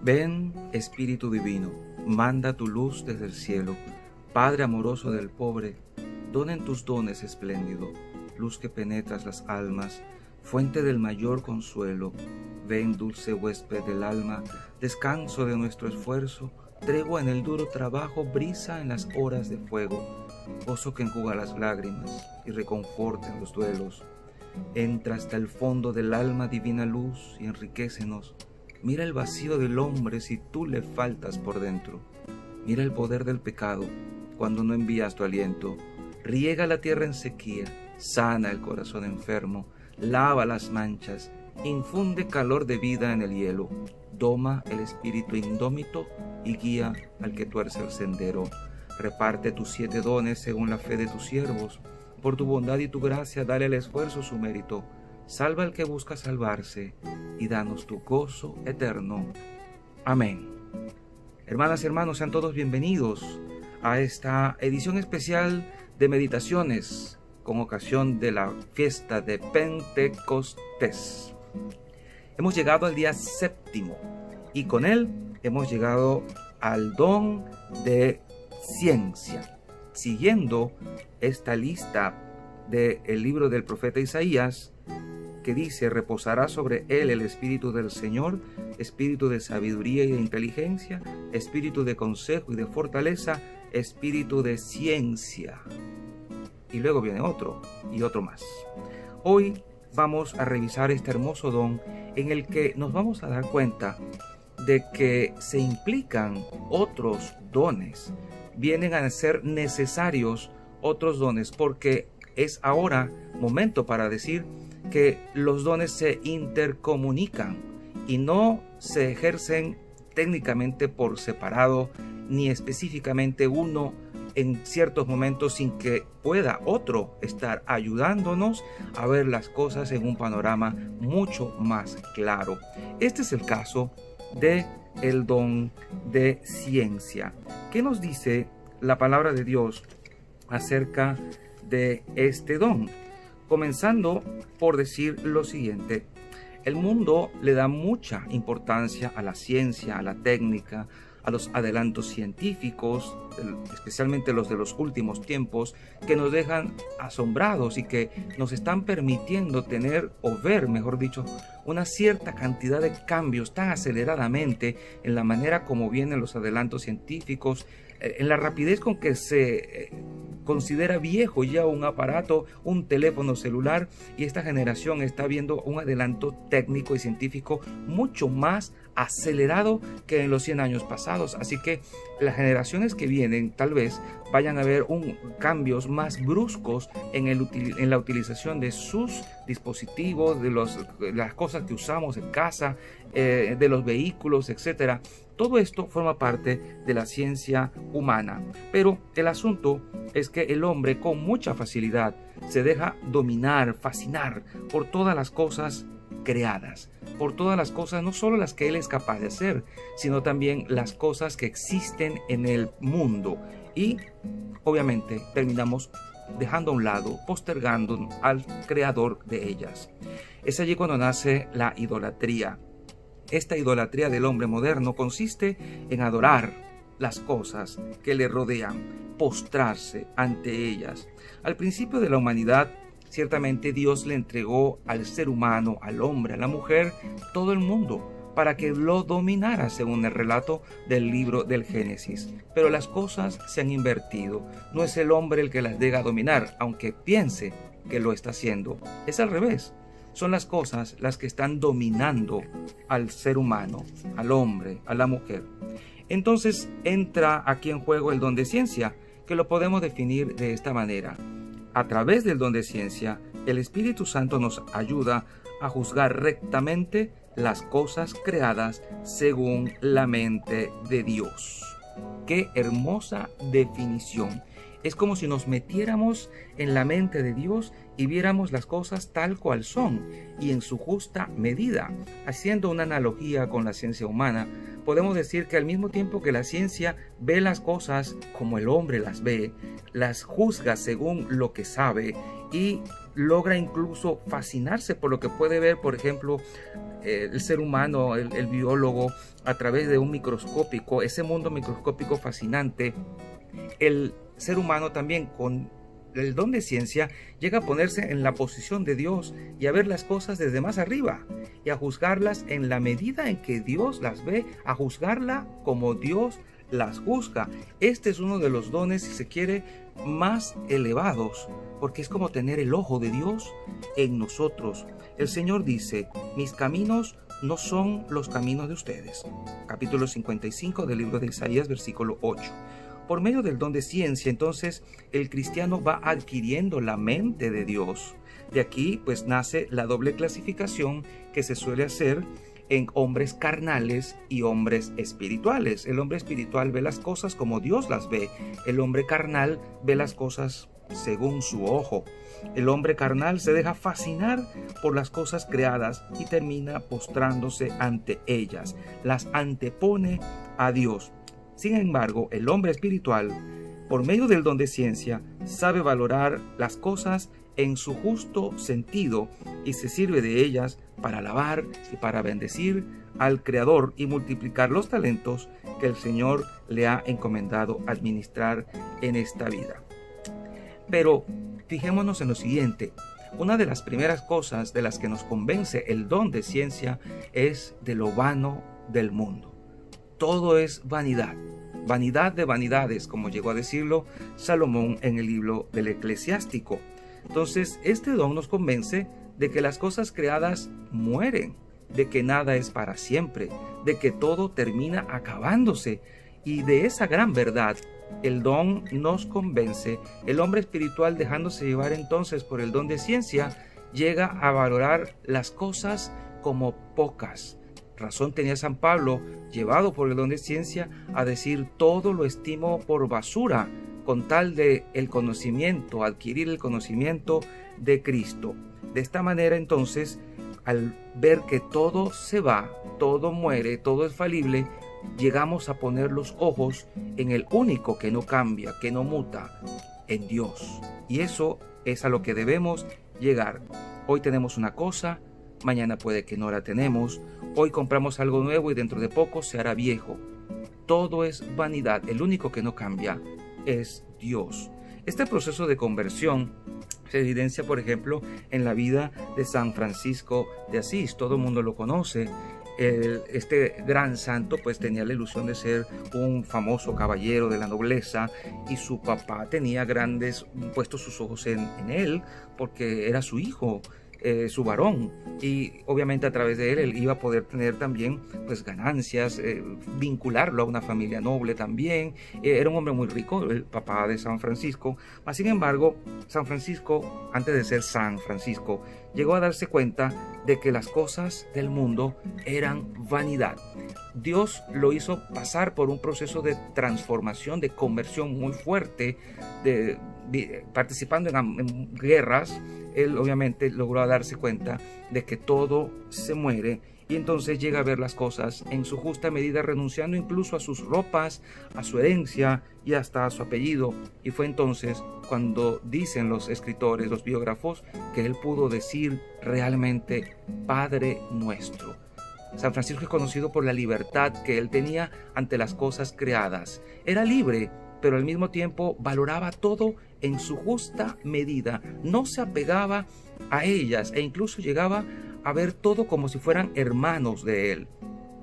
Ven, Espíritu Divino, manda tu luz desde el cielo. Padre amoroso del pobre, dona en tus dones espléndido, luz que penetras las almas, fuente del mayor consuelo. Ven, dulce huésped del alma, descanso de nuestro esfuerzo, tregua en el duro trabajo, brisa en las horas de fuego, gozo que enjuga las lágrimas y reconforta en los duelos. Entra hasta el fondo del alma, divina luz, y enriquécenos. Mira el vacío del hombre si tú le faltas por dentro. Mira el poder del pecado cuando no envías tu aliento. Riega la tierra en sequía, sana el corazón enfermo, lava las manchas, infunde calor de vida en el hielo, doma el espíritu indómito y guía al que tuerce el sendero. Reparte tus 7 dones según la fe de tus siervos. Por tu bondad y tu gracia dale al esfuerzo su mérito. Salva al que busca salvarse y danos tu gozo eterno. Amén. Hermanas y hermanos, sean todos bienvenidos a esta edición especial de meditaciones con ocasión de la fiesta de Pentecostés. Hemos llegado al día 7º y con él hemos llegado al don de ciencia. Siguiendo esta lista del libro del profeta Isaías, que dice: reposará sobre él el espíritu del Señor, espíritu de sabiduría y de inteligencia, espíritu de consejo y de fortaleza, espíritu de ciencia. Y luego viene otro y otro más. Hoy vamos a revisar este hermoso don en el que nos vamos a dar cuenta de que se implican otros dones, vienen a ser necesarios otros dones, porque es ahora momento para decir que los dones se intercomunican y no se ejercen técnicamente por separado, ni específicamente uno en ciertos momentos sin que pueda otro estar ayudándonos a ver las cosas en un panorama mucho más claro. Este es el caso de el don de ciencia. ¿Qué nos dice la palabra de Dios acerca de este don? Comenzando por decir lo siguiente: el mundo le da mucha importancia a la ciencia, a la técnica, a los adelantos científicos, especialmente los de los últimos tiempos, que nos dejan asombrados y que nos están permitiendo tener, o ver, mejor dicho, una cierta cantidad de cambios tan aceleradamente en la manera como vienen los adelantos científicos, en la rapidez con que se considera viejo ya un aparato, un teléfono celular, y esta generación está viendo un adelanto técnico y científico mucho más acelerado que en los 100 años pasados. Así que las generaciones que vienen tal vez vayan a ver cambios más bruscos en la utilización de sus dispositivos, de las cosas que usamos en casa, de los vehículos, etcétera. Todo esto forma parte de la ciencia humana, pero el asunto es que el hombre con mucha facilidad se deja dominar, fascinar por todas las cosas creadas, por todas las cosas, no solo las que él es capaz de hacer, sino también las cosas que existen en el mundo, y obviamente terminamos dejando a un lado, postergando al creador de ellas. Es allí cuando nace la idolatría. Esta idolatría del hombre moderno consiste en adorar las cosas que le rodean, postrarse ante ellas. Al principio de la humanidad, ciertamente Dios le entregó al ser humano, al hombre, a la mujer, todo el mundo, para que lo dominara, según el relato del libro del Génesis. Pero las cosas se han invertido. No es el hombre el que las deja dominar, aunque piense que lo está haciendo. Es al revés. Son las cosas las que están dominando al ser humano, al hombre, a la mujer. Entonces entra aquí en juego el don de ciencia, que lo podemos definir de esta manera. A través del don de ciencia, el Espíritu Santo nos ayuda a juzgar rectamente las cosas creadas según la mente de Dios. ¡Qué hermosa definición! Es como si nos metiéramos en la mente de Dios y viéramos las cosas tal cual son y en su justa medida. Haciendo una analogía con la ciencia humana, podemos decir que al mismo tiempo que la ciencia ve las cosas como el hombre las ve, las juzga según lo que sabe y logra incluso fascinarse por lo que puede ver, por ejemplo, el ser humano, el biólogo, a través de un microscópico, ese mundo microscópico fascinante. El ser humano también, con el don de ciencia, llega a ponerse en la posición de Dios y a ver las cosas desde más arriba y a juzgarlas en la medida en que Dios las ve, a juzgarla como Dios las juzga. Este es uno de los dones, si se quiere, más elevados, porque es como tener el ojo de Dios en nosotros. El Señor dice: mis caminos no son los caminos de ustedes. Capítulo 55 del libro de Isaías, versículo 8. Por medio del don de ciencia, entonces, el cristiano va adquiriendo la mente de Dios. De aquí, pues, nace la doble clasificación que se suele hacer en hombres carnales y hombres espirituales. El hombre espiritual ve las cosas como Dios las ve. El hombre carnal ve las cosas según su ojo. El hombre carnal se deja fascinar por las cosas creadas y termina postrándose ante ellas. Las antepone a Dios. Sin embargo, el hombre espiritual, por medio del don de ciencia, sabe valorar las cosas en su justo sentido y se sirve de ellas para alabar y para bendecir al Creador y multiplicar los talentos que el Señor le ha encomendado administrar en esta vida. Pero fijémonos en lo siguiente: una de las primeras cosas de las que nos convence el don de ciencia es de lo vano del mundo. Todo es vanidad, vanidad de vanidades, como llegó a decirlo Salomón en el libro del Eclesiástico. Entonces, este don nos convence de que las cosas creadas mueren, de que nada es para siempre, de que todo termina acabándose. Y de esa gran verdad, el don nos convence. El hombre espiritual, dejándose llevar entonces por el don de ciencia, llega a valorar las cosas como pocas. Razón tenía San Pablo, llevado por el don de ciencia, a decir: todo lo estimo por basura, con tal de el conocimiento, adquirir el conocimiento de Cristo. De esta manera, entonces, al ver que todo se va, todo muere, todo es falible, llegamos a poner los ojos en el único que no cambia, que no muta, en Dios. Y eso es a lo que debemos llegar. Hoy tenemos una cosa, mañana puede que no la tenemos. Hoy compramos algo nuevo y dentro de poco se hará viejo. Todo es vanidad. El único que no cambia es Dios. Este proceso de conversión se evidencia, por ejemplo, en la vida de San Francisco de Asís. Todo el mundo lo conoce. Este gran santo pues tenía la ilusión de ser un famoso caballero de la nobleza, y su papá tenía puestos sus ojos en él porque era su hijo, su varón, y obviamente a través de él iba a poder tener también pues ganancias, vincularlo a una familia noble también. Era un hombre muy rico, el papá de San Francisco. Mas sin embargo, San Francisco, antes de ser San Francisco, llegó a darse cuenta de que las cosas del mundo eran vanidad. Dios lo hizo pasar por un proceso de transformación, de conversión muy fuerte, participando en guerras. Él obviamente logró darse cuenta de que todo se muere, y entonces llega a ver las cosas en su justa medida, renunciando incluso a sus ropas, a su herencia y hasta a su apellido. Y fue entonces cuando dicen los escritores, los biógrafos, que él pudo decir realmente: Padre nuestro. San Francisco es conocido por la libertad que él tenía ante las cosas creadas. Era libre, pero al mismo tiempo valoraba todo en su justa medida. No se apegaba a ellas e incluso llegaba a ver todo como si fueran hermanos de él.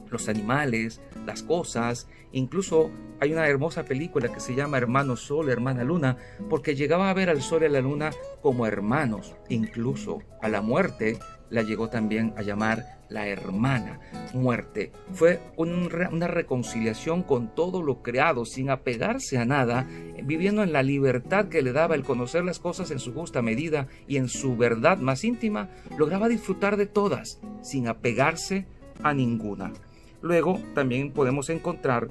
Los animales, las cosas, incluso hay una hermosa película que se llama Hermano Sol, Hermana Luna, porque llegaba a ver al sol y a la luna como hermanos. Incluso a la muerte la llegó también a llamar la hermana muerte. Fue una reconciliación con todo lo creado, sin apegarse a nada, viviendo en la libertad que le daba el conocer las cosas en su justa medida y en su verdad más íntima. Lograba disfrutar de todas, sin apegarse a ninguna. Luego también podemos encontrar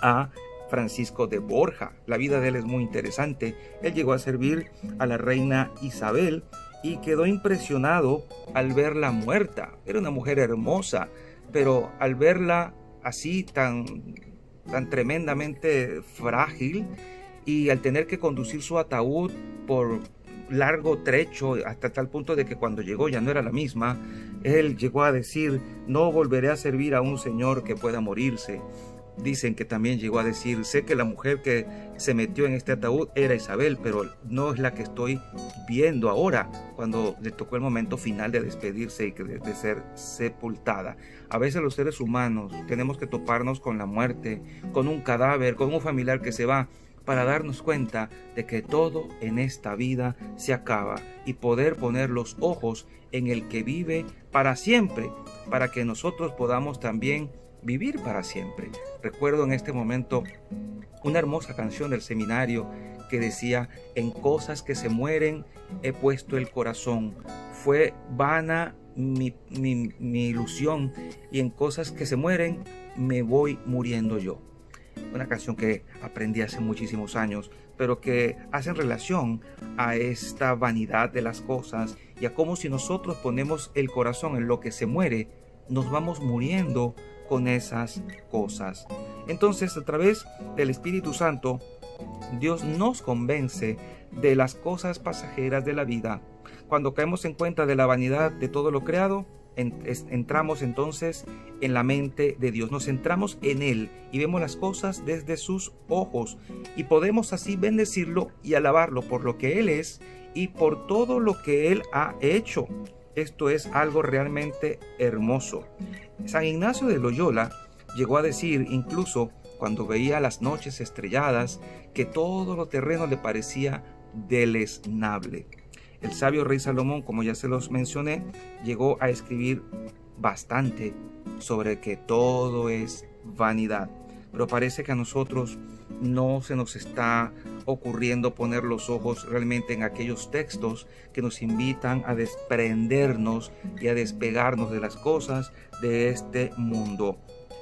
a Francisco de Borja. La vida de él es muy interesante. Él llegó a servir a la reina Isabel y quedó impresionado al verla muerta. Era una mujer hermosa, pero al verla así tan tremendamente frágil, y al tener que conducir su ataúd por largo trecho, hasta tal punto de que cuando llegó ya no era la misma. Él llegó a decir: no volveré a servir a un señor que pueda morirse. Dicen que también llegó a decir: sé que la mujer que se metió en este ataúd era Isabel, pero no es la que estoy viendo ahora, cuando le tocó el momento final de despedirse y de ser sepultada. A veces los seres humanos tenemos que toparnos con la muerte, con un cadáver, con un familiar que se va, para darnos cuenta de que todo en esta vida se acaba y poder poner los ojos en el que vive para siempre, para que nosotros podamos también vivir para siempre. Recuerdo en este momento una hermosa canción del seminario que decía: en cosas que se mueren he puesto el corazón, fue vana mi ilusión, y en cosas que se mueren me voy muriendo yo. Una canción que aprendí hace muchísimos años, pero que hace relación a esta vanidad de las cosas y a cómo si nosotros ponemos el corazón en lo que se muere, nos vamos muriendo con esas cosas. Entonces, a través del Espíritu Santo, Dios nos convence de las cosas pasajeras de la vida. Cuando caemos en cuenta de la vanidad de todo lo creado, entramos entonces en la mente de Dios, nos centramos en Él y vemos las cosas desde sus ojos, y podemos así bendecirlo y alabarlo por lo que Él es y por todo lo que Él ha hecho. Esto es algo realmente hermoso. San Ignacio de Loyola llegó a decir, incluso cuando veía las noches estrelladas, que todo lo terreno le parecía deleznable. El sabio rey Salomón, como ya se los mencioné, llegó a escribir bastante sobre que todo es vanidad. Pero parece que a nosotros no se nos está ocurriendo poner los ojos realmente en aquellos textos que nos invitan a desprendernos y a despegarnos de las cosas de este mundo.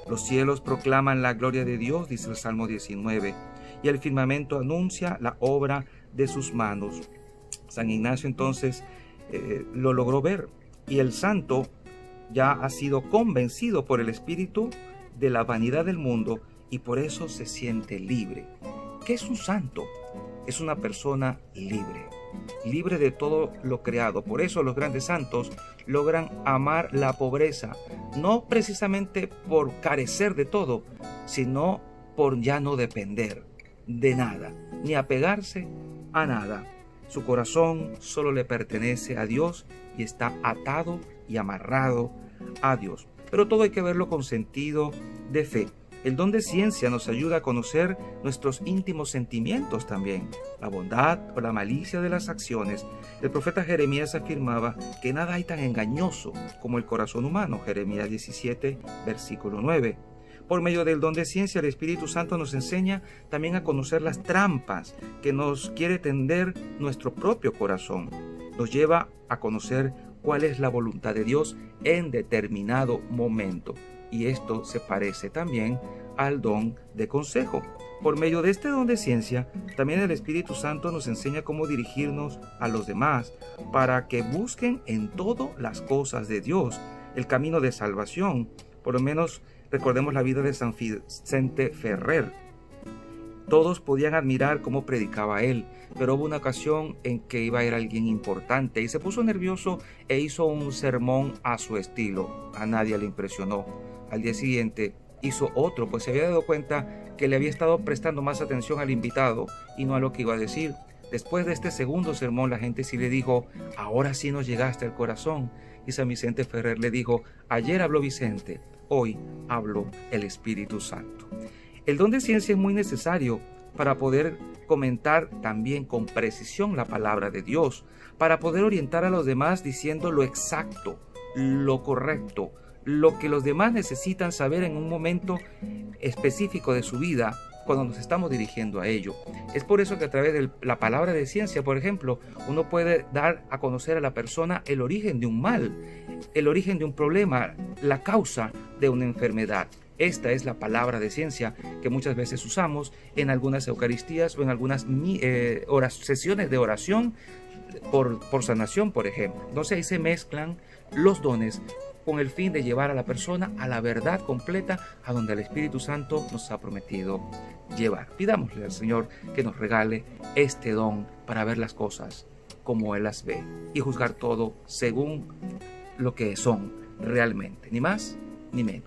Los cielos proclaman la gloria de Dios, dice el Salmo 19, y el firmamento anuncia la obra de sus manos. San Ignacio entonces lo logró ver, y el santo ya ha sido convencido por el Espíritu de la vanidad del mundo, y por eso se siente libre. ¿Qué es un santo? Es una persona libre, libre de todo lo creado. Por eso los grandes santos logran amar la pobreza, no precisamente por carecer de todo, sino por ya no depender de nada, ni apegarse a nada. Su corazón solo le pertenece a Dios y está atado y amarrado a Dios. Pero todo hay que verlo con sentido de fe. El don de ciencia nos ayuda a conocer nuestros íntimos sentimientos también, la bondad o la malicia de las acciones. El profeta Jeremías afirmaba que nada hay tan engañoso como el corazón humano, Jeremías 17, versículo 9. Por medio del don de ciencia, el Espíritu Santo nos enseña también a conocer las trampas que nos quiere tender nuestro propio corazón. Nos lleva a conocer cuál es la voluntad de Dios en determinado momento. Y esto se parece también al don de consejo. Por medio de este don de ciencia, también el Espíritu Santo nos enseña cómo dirigirnos a los demás para que busquen en todo las cosas de Dios, el camino de salvación. Por lo menos recordemos la vida de San Vicente Ferrer. Todos podían admirar cómo predicaba él, pero hubo una ocasión en que iba a ir alguien importante y se puso nervioso e hizo un sermón a su estilo. A nadie le impresionó. Al día siguiente hizo otro, pues se había dado cuenta que le había estado prestando más atención al invitado y no a lo que iba a decir. Después de este segundo sermón, la gente sí le dijo: ahora sí nos llegaste al corazón. Y San Vicente Ferrer le dijo: ayer habló Vicente, hoy habló el Espíritu Santo. El don de ciencia es muy necesario para poder comentar también con precisión la palabra de Dios, para poder orientar a los demás diciendo lo exacto, lo correcto, lo que los demás necesitan saber en un momento específico de su vida cuando nos estamos dirigiendo a ello. Es por eso que a través de la palabra de ciencia, por ejemplo, uno puede dar a conocer a la persona el origen de un mal, el origen de un problema, la causa de una enfermedad. Esta es la palabra de ciencia que muchas veces usamos en algunas eucaristías o en algunas sesiones de oración por sanación, por ejemplo. Entonces ahí se mezclan los dones con el fin de llevar a la persona a la verdad completa, a donde el Espíritu Santo nos ha prometido llevar. Pidámosle al Señor que nos regale este don para ver las cosas como Él las ve y juzgar todo según lo que son realmente, ni más ni menos.